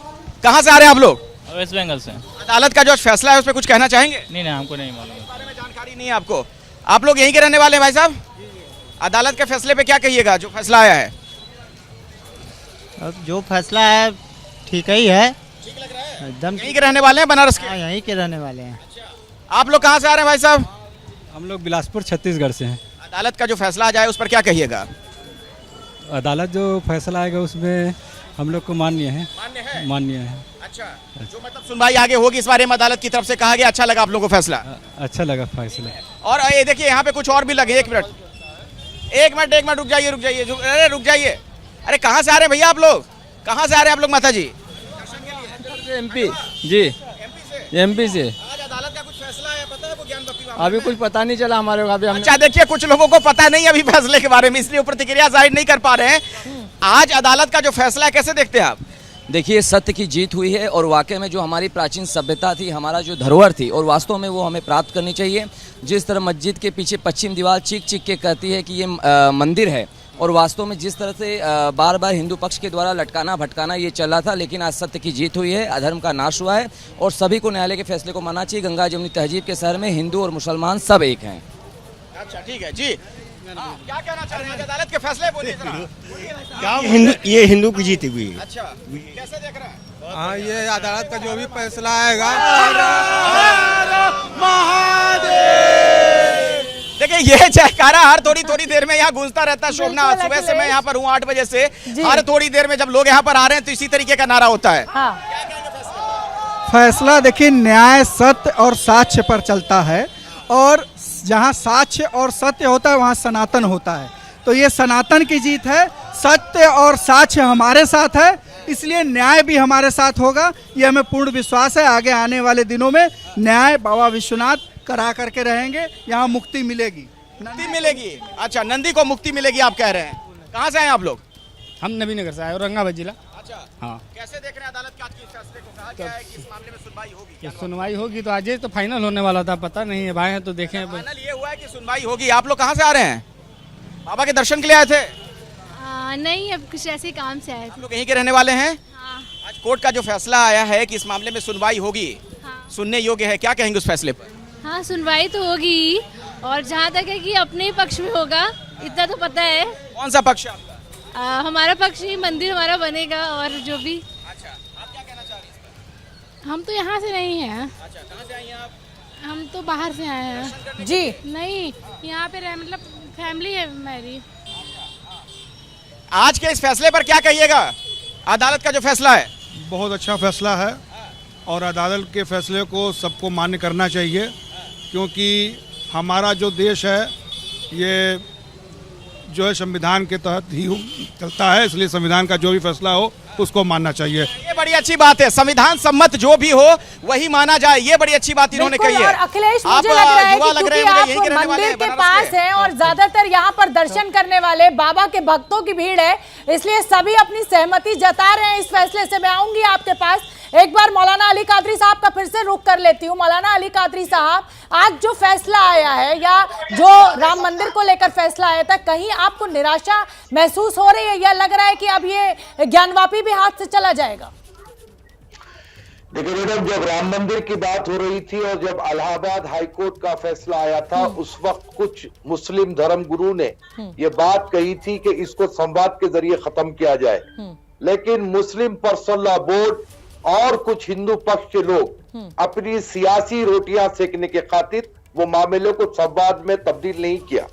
कहाँ से आ रहे हैं आप लोग? वेस्ट बंगाल से। अदालत का जो फैसला है उस पर कुछ कहना चाहेंगे? नहीं, हमको नहीं मालूम, इस बारे में जानकारी नहीं है आपको। आप लोग यहीं के रहने वाले हैं भाई साहब? अदालत के फैसले पे क्या कहिएगा, जो फैसला आया है? अब जो फैसला है ठीक ही है, ठीक लग रहा है? एकदम। यहीं के रहने वाले हैं, बनारस के? यहीं के रहने वाले हैं। आप लोग कहाँ से आ रहे हैं भाई साहब? हम लोग बिलासपुर छत्तीसगढ़ से हैं। अदालत का जो फैसला आ जाए उस पर क्या कहिएगा? अदालत जो फैसला आएगा उसमें हम लोग को मान्य है। अच्छा, जो मतलब सुनवाई आगे होगी इस बारे में अदालत की तरफ से कहा गया। अच्छा लगा आप लोगों को फैसला? अच्छा लगा फैसला। और ये देखिए, यहाँ पे कुछ और भी लगे। एक मिनट रुक जाइए। अरे कहाँ से आ रहे हैं भैया आप लोग? कहाँ से आ रहे हैं आप लोग माता जी? एमपी जी, एमपी से। आज अदालत का कुछ फैसला है, पता है वो ज्ञान बख्शी? अभी कुछ पता नहीं चला हमारे को। अभी अच्छा, देखिए कुछ लोगों को पता नहीं अभी फैसले के बारे में, इसलिए वो प्रतिक्रिया जाहिर नहीं कर पा रहे हैं। आज अदालत का जो फैसला है कैसे देखते हैं आप? देखिए, सत्य की जीत हुई है, और वाकई में जो हमारी प्राचीन सभ्यता थी, हमारा जो धरोहर थी, और वास्तव में वो हमें प्राप्त करनी चाहिए। जिस तरह मस्जिद के पीछे पश्चिम दीवार चीख चीख के कहती है कि ये मंदिर है, और वास्तव में जिस तरह से बार बार हिंदू पक्ष के द्वारा लटकाना भटकाना ये चला था, लेकिन आज सत्य की जीत हुई है, अधर्म का नाश हुआ है, और सभी को न्यायालय के फैसले को मानना चाहिए। गंगा जमुनी तहजीब के शहर में हिंदू और मुसलमान सब एक हैं। अच्छा, ठीक है जी। क्या कहना चाह रहे हैं अदालत के फैसले? ये हिंदू की जीत हुई है। अच्छा, कैसे देख रहे हैं? हाँ, ये अदालत का जो भी फैसला आएगा। देखिए, ये जयकारा हर थोड़ी देर में यहाँ गूंजता रहता है। शोभना, सुबह से मैं यहाँ पर हूँ 8 बजे से। हर थोड़ी देर में जब लोग यहाँ पर आ रहे हैं तो इसी तरीके का नारा होता है। फैसला देखिए, न्याय सत्य और साक्ष्य पर चलता है, और जहाँ साक्ष्य और सत्य होता है वहाँ सनातन होता है। तो ये सनातन की जीत है, सत्य और साक्ष्य हमारे साथ है, इसलिए न्याय भी हमारे साथ होगा। ये हमें पूर्ण विश्वास है। आगे आने वाले दिनों में न्याय बाबा विश्वनाथ करा करके रहेंगे, यहाँ मुक्ति मिलेगी। अच्छा, नंदी को मुक्ति मिलेगी आप कह रहे हैं। कहाँ से आए आप लोग? हम नबीनगर से आए, औरंगाबाद जिला। अच्छा, हाँ। कैसे देख रहे हैं अदालत के आज के फैसले को? कहा गया है कि इस मामले में सुनवाई होगी। सुनवाई होगी तो आज तो फाइनल होने वाला था, पता नहीं है भाई हैं तो देखें। फाइनल ये हुआ है कि सुनवाई होगी। आप लोग कहाँ से आ रहे हैं? बाबा के दर्शन के लिए आए थे? नहीं, अब कुछ ऐसे काम से आए थे। आप लोग यहीं के रहने वाले हैं? हाँ। आज कोर्ट का जो फैसला आया है कि इस मामले में सुनवाई होगी, सुनने योग्य है, क्या कहेंगे उस फैसले पर? हाँ, सुनवाई तो होगी, और जहाँ तक है कि अपने ही पक्ष में होगा, इतना तो पता है। कौन सा पक्ष है आपका? हमारा पक्ष ही, मंदिर हमारा बनेगा, और जो भी। अच्छा, आप क्या कहना चाह रही हैं? हम तो यहाँ से नहीं हैं। अच्छा, कहाँ से आई हैं आप? हम तो बाहर से आए हैं जी। नहीं, यहाँ पे मतलब फैमिली है मेरी। आज के इस फैसले पर क्या कहिएगा? अदालत का जो फैसला है बहुत अच्छा फैसला है, और अदालत के फैसले को सबको मान्य करना चाहिए, क्योंकि हमारा जो देश है ये जो है संविधान के तहत ही चलता है, इसलिए संविधान का जो भी फैसला हो उसको मानना चाहिए। ये बड़ी अच्छी बात है, संविधान सम्मत जो भी हो वही माना जाए। ये बड़ी अच्छी बात इन्होंने कही है। और अखिलेश, मुझे लग रहा है कि क्योंकि आप मंदिर के पास हैं और ज्यादातर यहाँ पर दर्शन करने वाले बाबा के भक्तों की भीड़ है, इसलिए सभी अपनी सहमति जता रहे हैं इस फैसले से। मैं आऊंगी आपके पास। एक बार मौलाना अली कादरी साहब का फिर से रुख कर लेती हूँ। मौलाना अली कादरी साहब, आज जो फैसला आया है, या जो राम मंदिर को लेकर फैसला आया था, कहीं आपको निराशा महसूस हो रही है, या लग रहा है कि अब ये ज्ञानवापी भी हाथ से चला जाएगा? देखिए मैडम, जब राम मंदिर की बात हो रही थी और जब इलाहाबाद हाईकोर्ट का फैसला आया था, उस वक्त कुछ मुस्लिम धर्मगुरु ने ये बात कही थी कि इसको संवाद के जरिए खत्म किया जाए, लेकिन मुस्लिम पर्सनल लॉ बोर्ड और कुछ हिंदू पक्ष के लोग अपनी सियासी रोटियां सेकने के खातिर वो मामले को संवाद में तब्दील नहीं किया।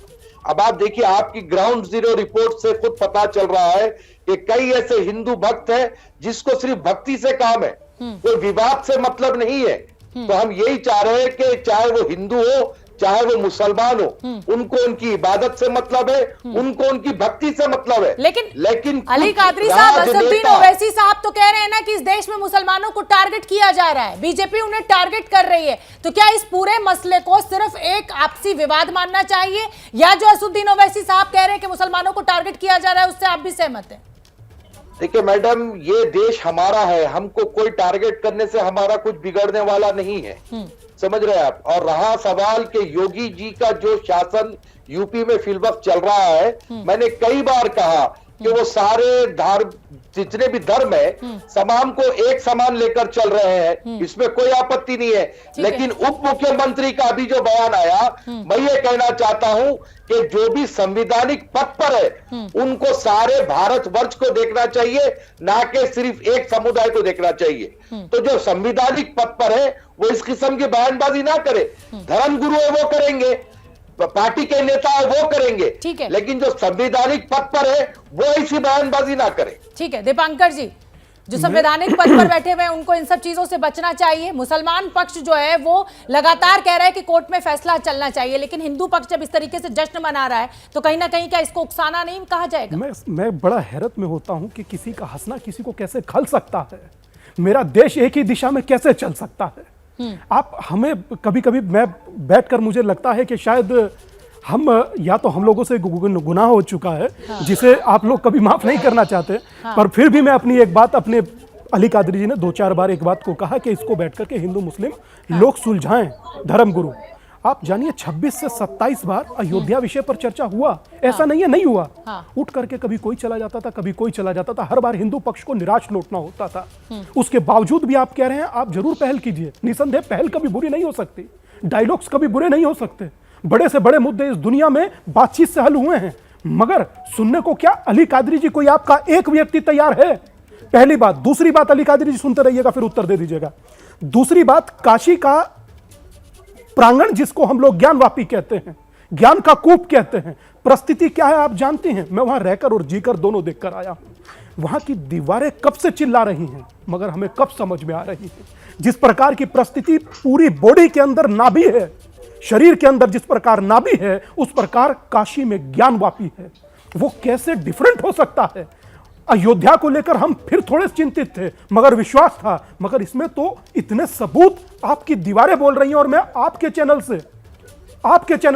अब आप देखिए, आपकी ग्राउंड जीरो रिपोर्ट से खुद पता चल रहा है कि कई ऐसे हिंदू भक्त हैं जिसको सिर्फ भक्ति से काम है, कोई विवाद से मतलब नहीं है। तो हम यही चाह रहे हैं कि चाहे वो हिंदू हो चाहे वो मुसलमान हो, उनको उनकी इबादत से मतलब है, उनको उनकी भक्ति से मतलब है। लेकिन अली कादरी साहब, असदुद्दीन ओवैसी साहब तो कह रहे हैं ना कि इस देश में मुसलमानों को टारगेट किया जा रहा है, बीजेपी उन्हें टारगेट कर रही है। तो क्या इस पूरे मसले को सिर्फ एक आपसी विवाद मानना चाहिए, या जो असदुद्दीन ओवैसी साहब कह रहे हैं कि मुसलमानों को टारगेट किया जा रहा है उससे आप भी सहमत हैं? देखिए मैडम, ये देश हमारा है, हमको कोई टारगेट करने से हमारा कुछ बिगड़ने वाला नहीं है, समझ रहे हैं आप। और रहा सवाल कि योगी जी का जो शासन यूपी में फिलवक्त चल रहा है, मैंने कई बार कहा कि वो सारे जितने भी धर्म है तमाम को एक समान लेकर चल रहे हैं, इसमें कोई आपत्ति नहीं है। लेकिन उप मुख्यमंत्री का अभी जो बयान आया, मैं ये कहना चाहता हूं कि जो भी संवैधानिक पद पर है उनको सारे भारतवर्ष को देखना चाहिए, ना कि सिर्फ एक समुदाय को देखना चाहिए। तो जो संवैधानिक पद पर है वो इस किस्म की बयानबाजी ना करे, धर्मगुरु है वो करेंगे, पार्टी के नेता है वो करेंगे, लेकिन जो संवैधानिक पद पर है वो ऐसी बयानबाजी ना करे। ठीक है दीपांकर जी, जो संवैधानिक पद पर बैठे हुए हैं उनको इन सब चीजों से बचना चाहिए। मुसलमान पक्ष जो है वो लगातार कह रहा है कि कोर्ट में फैसला चलना चाहिए, लेकिन हिंदू पक्ष जब इस तरीके से जश्न मना रहा है तो कहीं ना कहीं क्या इसको उकसाना नहीं कहा जाएगा? मैं बड़ा हैरत में होता हूं कि किसी का हंसना किसी को कैसे खल सकता है, मेरा देश एक ही दिशा में कैसे चल सकता है। आप हमें कभी कभी मैं बैठकर मुझे लगता है कि शायद हम या तो हम लोगों से गुनाह हो चुका है, जिसे आप लोग कभी माफ नहीं करना चाहते, पर फिर भी मैं अपनी एक बात, अपने अली कादरी जी ने 2-4 बार एक बात को कहा कि इसको बैठकर के हिंदू मुस्लिम लोग सुलझाएं, धर्मगुरु। आप जानिए 26 से 27 बार अयोध्या विषय पर चर्चा हुआ, ऐसा नहीं है नहीं हुआ। उठ करके कभी कोई चला जाता था, कभी कोई चला जाता था, हर बार हिंदू पक्ष को निराश लौटना होता था। उसके बावजूद भी आप कह रहे हैं आप जरूर पहल कीजिए, निसंदेह पहल कभी बुरी नहीं हो सकती, डायलॉग्स कभी बुरे नहीं हो सकते, बड़े से बड़े मुद्दे इस दुनिया में बातचीत से हल हुए हैं। मगर सुनने को क्या अली कादरी जी कोई आपका एक व्यक्ति तैयार है? पहली बात। दूसरी बात, अली कादरी जी सुनते रहिएगा फिर उत्तर दे दीजिएगा। दूसरी बात, काशी का प्रांगण जिसको हम लोग ज्ञानवापी कहते हैं, ज्ञान का कूप कहते हैं, परिस्थिति क्या है आप जानते हैं? मैं वहां रहकर और जीकर दोनों देखकर आया हूं। वहां की दीवारें कब से चिल्ला रही हैं, मगर हमें कब समझ में आ रही है। जिस प्रकार की परिस्थिति पूरी बॉडी के अंदर नाभि है, शरीर के अंदर जिस प्रकार नाभि है, उस प्रकार काशी में ज्ञानवापी है। वो कैसे डिफरेंट हो सकता है? अयोध्या को लेकर हम फिर थोड़े चिंतित थे, मगर विश्वास था, मगर इसमें तो इतने सबूत आपकी दीवारें बोल रही हैं। और मैं आपके चैनल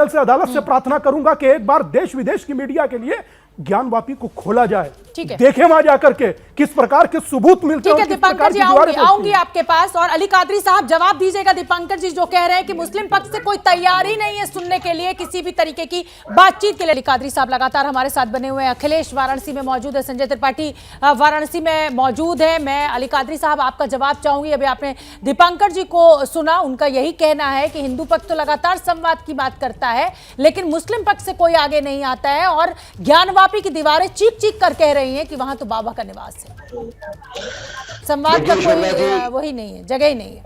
से अदालत से प्रार्थना करूंगा कि एक बार देश विदेश की मीडिया के लिए ज्ञानवापी को खोला जाए, देखें वहां जाकर के किस प्रकार के सबूत मिलते हैं। ठीक है दीपांकर जी, आऊंगी आपके पास। और अली कादरी साहब जवाब दीजिएगा दीपांकर जी जो कह रहे हैं कि मुस्लिम पक्ष से कोई तैयारी नहीं है सुनने के लिए, किसी भी तरीके की बातचीत के लिए। अली कादरी साहब लगातार हमारे साथ बने हुए हैं, अखिलेश वाराणसी में मौजूद है, संजय त्रिपाठी वाराणसी में मौजूद है। मैं अली कादरी साहब आपका जवाब चाहूंगी। अभी आपने दीपांकर जी को सुना, उनका यही कहना है कि हिंदू पक्ष तो लगातार संवाद की बात करता है, लेकिन मुस्लिम पक्ष से कोई आगे नहीं आता है, और ज्ञानवापी की दीवारें चीख चीख कर कह रही हैं कि वहां तो बाबा का निवास है, संवाद का कोई वही नहीं है, जगह ही नहीं है।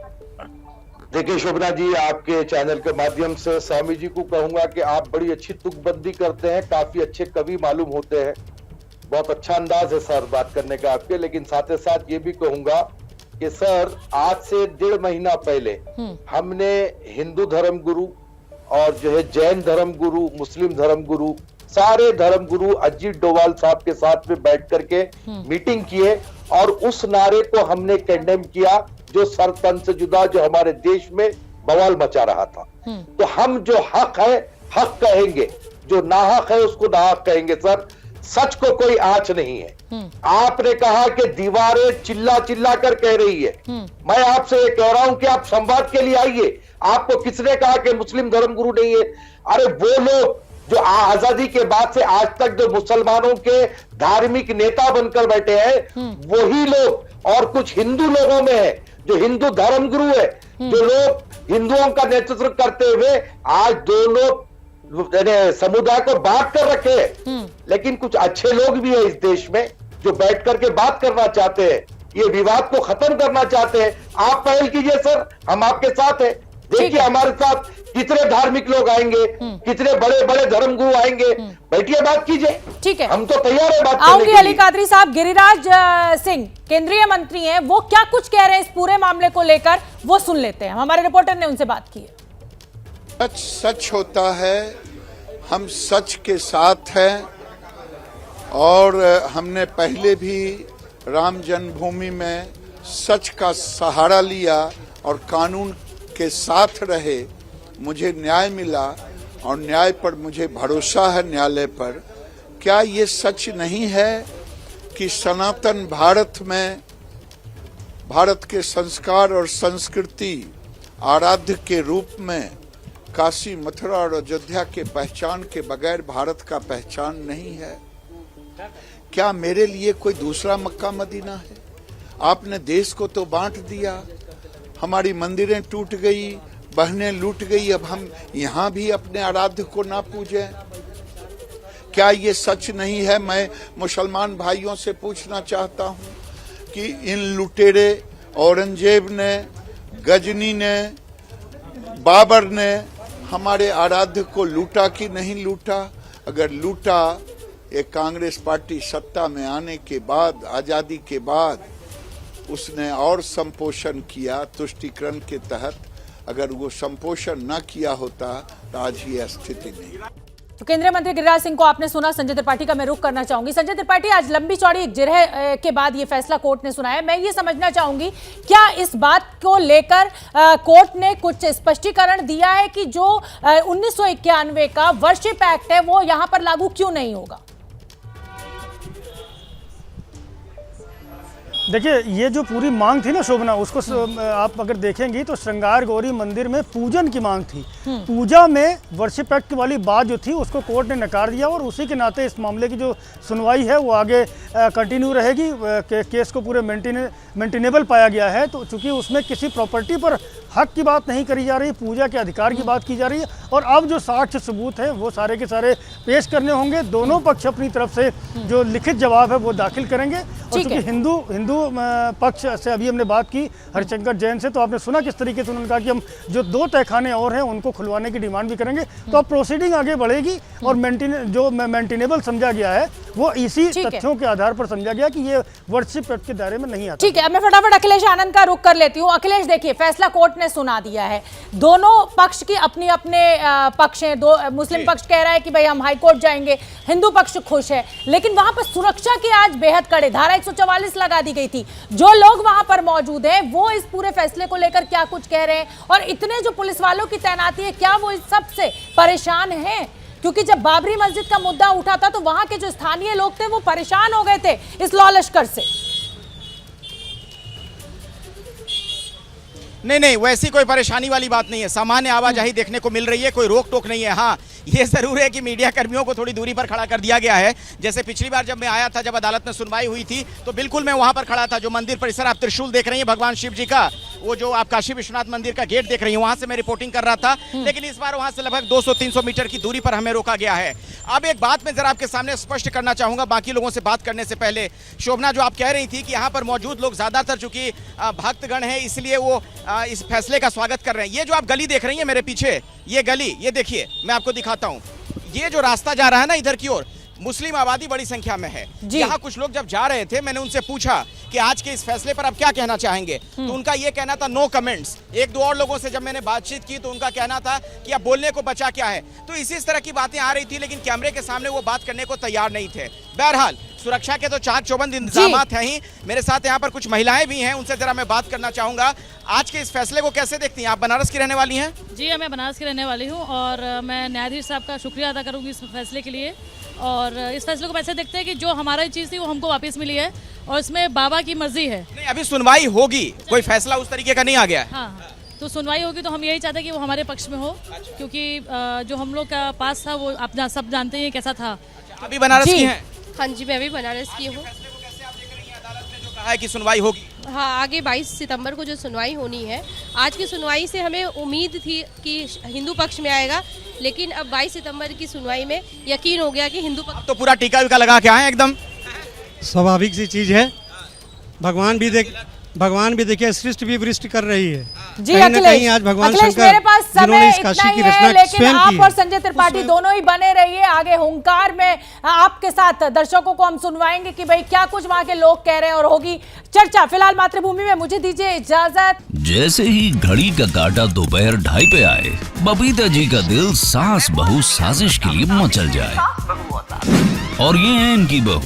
देखिए शोभना जी, आपके चैनल के माध्यम से स्वामी जी को कहूंगा कि आप बड़ी अच्छी तुकबंदी करते हैं, काफी अच्छे कवि मालूम होते हैं, बहुत अच्छा अंदाज है सर बात करने का आपके। लेकिन साथ ही साथ ये भी कहूंगा कि सर आज से 1.5 महीना पहले हमने हिंदू धर्मगुरु और जो है जैन धर्मगुरु, मुस्लिम धर्मगुरु, सारे धर्मगुरु अजीत डोभाल साहब के साथ में बैठ करके मीटिंग किए और उस नारे को हमने कंडेम किया जो सरतन से जुदा जो हमारे देश में बवाल मचा रहा था। तो हम जो हक है हक कहेंगे, जो नाहक है उसको नाहक कहेंगे सर। सच को कोई आंच नहीं है। आपने कहा कि दीवारें चिल्ला चिल्ला कर कह रही है, मैं आपसे ये कह रहा हूं कि आप संवाद के लिए आइए। आपको किसने कहा कि मुस्लिम धर्मगुरु नहीं है? अरे वो लोग जो आजादी के बाद से आज तक जो मुसलमानों के धार्मिक नेता बनकर बैठे हैं, वही लोग और कुछ हिंदू लोगों में है जो हिंदू धर्मगुरु है, जो लोग हिंदुओं का नेतृत्व करते हुए आज दोनों समुदाय को बांट कर रखे। लेकिन कुछ अच्छे लोग भी है इस देश में जो बैठ करके बात करना चाहते हैं, ये विवाद को खत्म करना चाहते हैं। आप पहल कीजिए सर, हम आपके साथ हैं। देखिए हमारे साथ कितने धार्मिक लोग आएंगे, कितने बड़े बड़े धर्मगुरु आएंगे, बैठिए बात कीजिए। ठीक है, हम तो तैयार है बात आऊंगी। अली कादरी साहब, गिरिराज सिंह केंद्रीय मंत्री हैं, वो क्या कुछ कह रहे हैं इस पूरे मामले को लेकर, वो सुन लेते हैं। हमारे रिपोर्टर ने उनसे बात की है। सच सच होता है, हम सच के साथ हैं और हमने पहले भी राम जन्मभूमि में सच का सहारा लिया और कानून के साथ रहे। मुझे न्याय मिला और न्याय पर मुझे भरोसा है, न्यायालय पर। क्या ये सच नहीं है कि सनातन भारत में भारत के संस्कार और संस्कृति आराध्य के रूप में काशी, मथुरा और अयोध्या के पहचान के बगैर भारत का पहचान नहीं है? क्या मेरे लिए कोई दूसरा मक्का मदीना है? आपने देश को तो बांट दिया, हमारी मंदिरें टूट गई, बहनें लूट गई, अब हम यहाँ भी अपने आराध्य को ना पूजें? क्या ये सच नहीं है? मैं मुसलमान भाइयों से पूछना चाहता हूँ कि इन लुटेरे औरंगजेब ने, गजनी ने, बाबर ने हमारे आराध्य को लूटा कि नहीं लूटा? अगर लूटा, एक कांग्रेस पार्टी सत्ता में आने के बाद, आजादी के बाद उसने और संपोषण किया तुष्टीकरण के तहत। अगर वो संपोषण न किया होता तो आज ये स्थिति नहीं। तो केंद्रीय मंत्री गिरिराज सिंह को आपने सुना। संजय त्रिपाठी का मैं रुख करना चाहूंगी। संजय त्रिपाठी, आज लंबी चौड़ी जिरह के बाद ये फैसला कोर्ट ने सुनाया। मैं ये समझना चाहूंगी, क्या इस बात को लेकर कोर्ट ने कुछ स्पष्टीकरण दिया है कि जो 1991 का वर्शिप एक्ट है वो यहां पर लागू क्यों नहीं होगा? देखिए, ये जो पूरी मांग थी ना शोभना, उसको आप अगर देखेंगी तो श्रृंगार गौरी मंदिर में पूजन की मांग थी। पूजा में वर्शिप एक्ट वाली बात जो थी उसको कोर्ट ने नकार दिया और उसी के नाते इस मामले की जो सुनवाई है वो आगे कंटिन्यू रहेगी। केस को पूरे मेंटेनेबल पाया गया है, तो चूंकि उसमें किसी प्रॉपर्टी पर हक की बात नहीं करी जा रही, पूजा के अधिकार की बात की जा रही है। और अब जो साक्ष्य सबूत हैं वो सारे के सारे पेश करने होंगे। दोनों पक्ष अपनी तरफ से जो लिखित जवाब है वो दाखिल करेंगे। और चूंकि हिंदू पक्ष से अभी हमने बात की हरिशंकर जैन से, तो आपने सुना किस तरीके से उन्होंने कहा कि हम जो 2 तहखाने और हैं उनको खुलवाने की डिमांड भी करेंगे। तो अब प्रोसीडिंग आगे बढ़ेगी और मेंटेनेबल समझा गया है वो इसी तथ्यों के आधार पर समझा गया कि ये वर्शिप एक्ट के दायरे में नहीं आता। ठीक है, अब मैं फटाफट अखिलेश आनंद का रुख कर लेती हूँ। अखिलेश, देखिए फैसला कोर्ट ने सुना दिया है, दोनों पक्ष की अपने पक्ष हैं। मुस्लिम पक्ष कह रहा है कि भाई हम हाई कोर्ट जाएंगे, हिंदू पक्ष खुश है, लेकिन वहां पर सुरक्षा के आज बेहद कड़े धारा 144 लगा दी गई थी। जो लोग वहां पर मौजूद हैं वो इस पूरे फैसले को लेकर क्या कुछ कह रहे हैं, और इतने जो पुलिस वालों की तैनाती है, क्या वो इस सबसे परेशान हैं? क्योंकि जब बाबरी मस्जिद का मुद्दा उठा था तो वहां के जो स्थानीय लोग थे वो परेशान हो गए थे इस लॉ लश्कर से। नहीं, वैसी कोई परेशानी वाली बात नहीं है। सामान्य आवाजाही देखने को मिल रही है, कोई रोक टोक नहीं है। हाँ, ये जरूर है कि मीडिया कर्मियों को थोड़ी दूरी पर खड़ा कर दिया गया है। जैसे पिछली बार जब मैं आया था, जब अदालत में सुनवाई हुई थी, तो बिल्कुल मैं वहां पर खड़ा था। जो मंदिर परिसर आप त्रिशूल देख रही हैं भगवान शिव जी का, वो जो आप काशी विश्वनाथ मंदिर का गेट देख रही हैं, वहां से मैं रिपोर्टिंग कर रहा था। लेकिन इस बार वहां से लगभग 200-300 मीटर की दूरी पर हमें रोका गया है। अब एक बात मैं जरा आपके सामने स्पष्ट करना चाहूंगा, बाकी लोगों से बात करने से पहले। शोभना, जो आप कह रही थी कि यहाँ पर मौजूद लोग ज्यादातर चूंकि भक्तगण है, इसलिए वो इस फैसले का स्वागत कर रहे हैं। ये जो आप गली देख रही हैं मेरे पीछे, ये गली, ये देखिए, मैं आपको दिखाता हूं। ये जो रास्ता जा रहा है ना इधर की ओर, मुस्लिम आबादी बड़ी संख्या में है। यहाँ कुछ लोग जब जा रहे थे, मैंने उनसे पूछा कि आज के इस फैसले पर आप क्या कहना चाहेंगे, तो उनका ये कहना था नो कमेंट्स। 1-2 और लोगों से जब मैंने बातचीत की तो उनका कहना था कि अब बोलने को बचा क्या है। तो इसी तरह की बातें आ रही थी, लेकिन कैमरे के सामने वो बात करने को तैयार नहीं थे। बहरहाल, सुरक्षा के तो चाक चौबंद इंतजाम हैं ही। मेरे साथ यहाँ पर कुछ महिलाएं भी हैं, उनसे जरा मैं बात करना चाहूंगा। आज के इस फैसले को कैसे देखती हैं? आप बनारस की रहने वाली हैं? जी, मैं बनारस की रहने वाली हूँ और मैं न्यायाधीश साहब का शुक्रिया अदा करूँगी इस फैसले के लिए। और इस फैसले को ऐसे देखते हैं कि जो हमारी चीज़ थी वो हमको वापस मिली है और इसमें बाबा की मर्जी है। नहीं, अभी सुनवाई होगी, कोई फैसला उस तरीके का नहीं आ गया है। हाँ, तो सुनवाई होगी तो हम यही चाहते हैं कि वो हमारे पक्ष में हो। क्योंकि जो हम लोग का पास था वो आप सब जानते हैं कैसा था। अभी बनारस की हैं? हाँ जी, मैं भी बनारस की हूँ। कहा है कि सुनवाई होगी। हाँ, आगे 22 सितंबर को जो सुनवाई होनी है, आज की सुनवाई से हमें उम्मीद थी कि हिंदू पक्ष में आएगा, लेकिन अब 22 सितंबर की सुनवाई में यकीन हो गया कि हिंदू पक्ष तो पूरा टीका वीका लगा के आए एकदम। स्वाभाविक सी चीज है। भगवान भी देखिए सृष्टि भी वृष्टि कर रही है। जी कहीं न अखिलेश, कहीं आज भगवान अखिलेश शंकर मेरे पास जिन्होंने समय इस इतना काशी ही की है, रचना लेकिन स्वयं आप की और है। संजय त्रिपाठी दोनों ही बने रहिए। आगे हुंकार में आपके साथ दर्शकों को हम सुनवाएंगे कि भाई क्या कुछ वहां के लोग कह रहे हैं और होगी चर्चा। फिलहाल मातृभूमि में मुझे दीजिए इजाजत। जैसे ही घड़ी का काटा दोपहर 2:30 पे आए, बबीता जी का दिल सास बहू साजिश के लिए मचल जाए। और ये है इनकी बहू,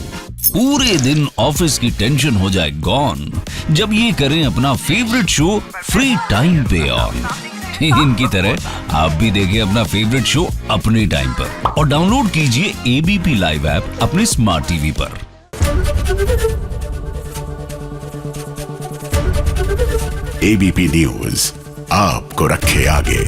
पूरे दिन ऑफिस की टेंशन हो जाए गॉन जब ये करें अपना फेवरेट शो फ्री टाइम पे ऑन। इनकी तरह आप भी देखें अपना फेवरेट शो अपने टाइम पर और डाउनलोड कीजिए एबीपी लाइव ऐप अपने स्मार्ट टीवी पर। एबीपी न्यूज आपको रखे आगे।